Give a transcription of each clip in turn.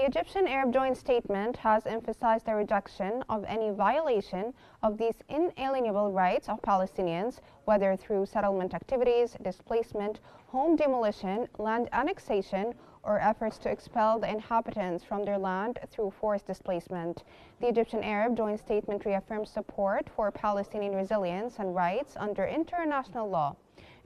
Egyptian Arab Joint Statement has emphasized the rejection of any violation of these inalienable rights of Palestinians, whether through settlement activities, displacement, home demolition, land annexation, or efforts to expel the inhabitants from their land through forced displacement. The Egyptian Arab Joint Statement reaffirms support for Palestinian resilience and rights under international law.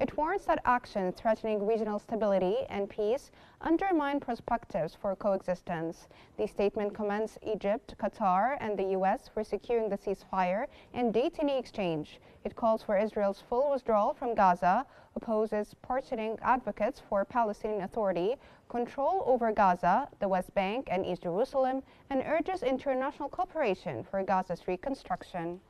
It warns that actions threatening regional stability and peace undermine perspectives for coexistence. The statement commends Egypt, Qatar, and the U.S. for securing the ceasefire and detainee exchange. It calls for Israel's full withdrawal from Gaza, opposes partitioning advocates for Palestinian Authority, control over Gaza, the West Bank, and East Jerusalem, and urges international cooperation for Gaza's reconstruction.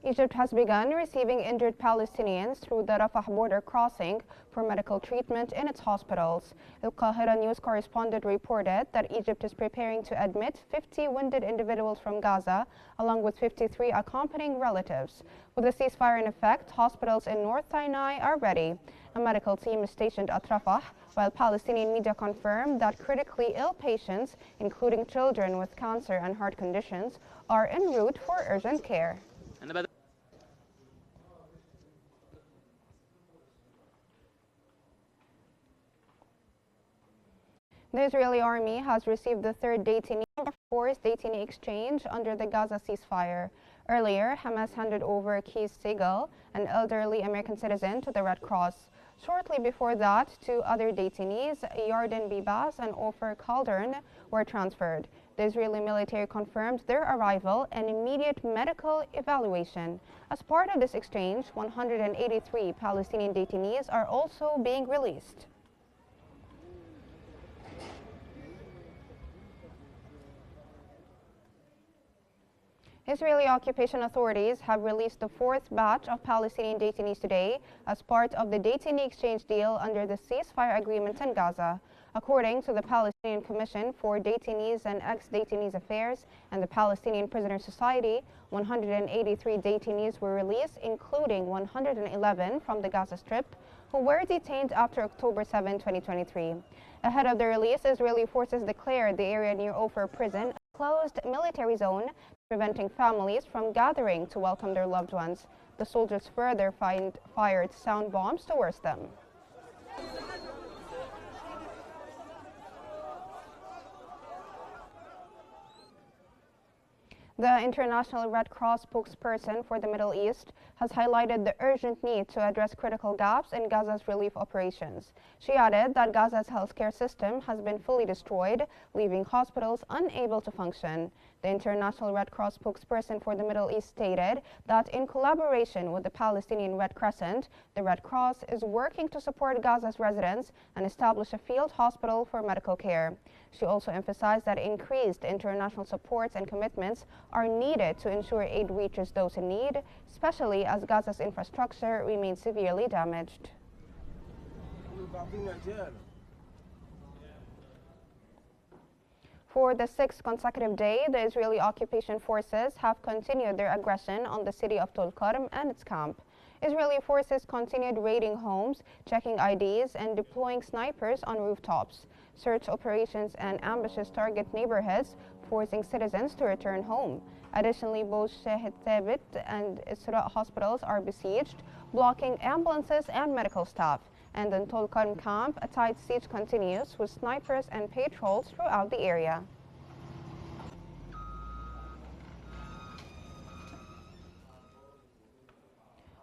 Egypt has begun receiving injured Palestinians through the Rafah border crossing for medical treatment in its hospitals. Al Qahira News correspondent reported that Egypt is preparing to admit 50 wounded individuals from Gaza, along with 53 accompanying relatives. With the ceasefire in effect, hospitals in North Sinai are ready. A medical team is stationed at Rafah, while Palestinian media confirm that critically ill patients, including children with cancer and heart conditions, are en route for urgent care. The Israeli army has received the third detainee in the forced detainee exchange under the Gaza ceasefire. Earlier, Hamas handed over Keith Segal, an elderly American citizen, to the Red Cross. Shortly before that, two other detainees, Yarden Bibas and Ofer Kaldern, were transferred. The Israeli military confirmed their arrival and immediate medical evaluation. As part of this exchange, 183 Palestinian detainees are also being released. Israeli occupation authorities have released the fourth batch of Palestinian detainees today as part of the detainee exchange deal under the ceasefire agreement in Gaza. According to the Palestinian Commission for Detainees and Ex-Detainees Affairs and the Palestinian Prisoner Society, 183 detainees were released, including 111 from the Gaza Strip, who were detained after October 7, 2023. Ahead of the release, Israeli forces declared the area near Ofer prison a closed military zone, preventing families from gathering to welcome their loved ones. The soldiers further fired sound bombs towards them. The International Red Cross spokesperson for the Middle East has highlighted the urgent need to address critical gaps in Gaza's relief operations. She added that Gaza's healthcare system has been fully destroyed, leaving hospitals unable to function. The International Red Cross spokesperson for the Middle East stated that in collaboration with the Palestinian Red Crescent, the Red Cross is working to support Gaza's residents and establish a field hospital for medical care. She also emphasized that increased international supports and commitments are needed to ensure aid reaches those in need, especially as Gaza's infrastructure remains severely damaged. For the sixth consecutive day, the Israeli occupation forces have continued their aggression on the city of Tulkarm and its camp. Israeli forces continued raiding homes, checking IDs, and deploying snipers on rooftops. Search operations and ambushes target neighborhoods, forcing citizens to return home. Additionally, both Shahid Thabit and Isra hospitals are besieged, blocking ambulances and medical staff. And in Tulkarm camp, a tight siege continues with snipers and patrols throughout the area.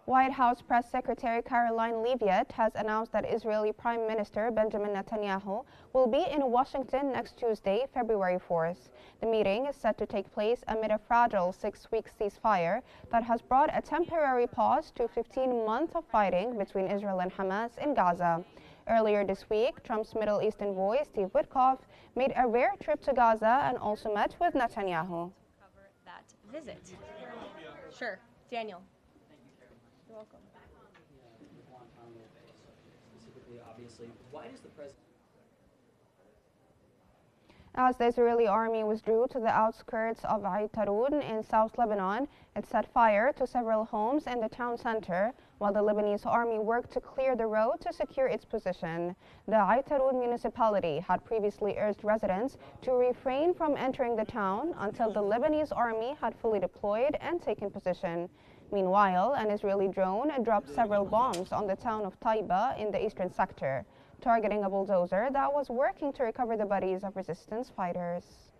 White House Press Secretary Caroline Leavitt has announced that Israeli Prime Minister Benjamin Netanyahu will be in Washington next Tuesday, February 4th. The meeting is set to take place amid a fragile 6-week ceasefire that has brought a temporary pause to 15 months of fighting between Israel and Hamas in Gaza. Earlier this week, Trump's Middle East envoy, Steve Witkoff, made a rare trip to Gaza and also met with Netanyahu. Cover that visit. Sure. Daniel. You're welcome. Specifically, obviously, why does the president? As the Israeli army withdrew to the outskirts of Aitarun in South Lebanon, it set fire to several homes in the town center, while the Lebanese army worked to clear the road to secure its position. The Aitarun municipality had previously urged residents to refrain from entering the town until the Lebanese army had fully deployed and taken position. Meanwhile, an Israeli drone dropped several bombs on the town of Taiba in the eastern sector, targeting a bulldozer that was working to recover the bodies of resistance fighters.